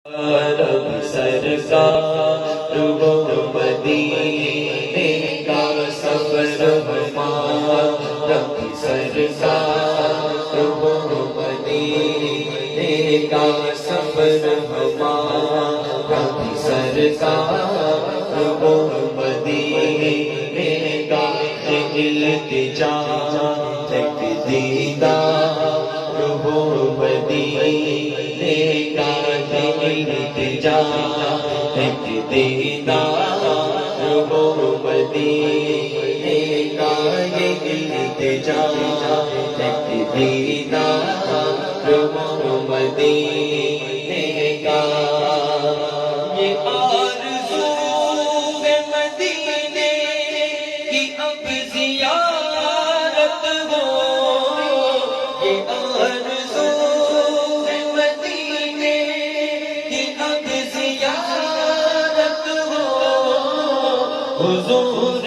رب سرکار وہ مدینے کا سفر ہمارا، رب سرکار وہ مدینے کا سفر ہمارا، رب سرکار وہ مدینے کا التجا تک دیدار وہ مدینے کا التجا تک دیدار وہ مدینے کا التجا تک دیدار وہ مدینے کا یہ آرزو ہے مدینے کی اب زیارت ہو، یہ آرزو ہے مدینے کی اب زیارت ہو، حضور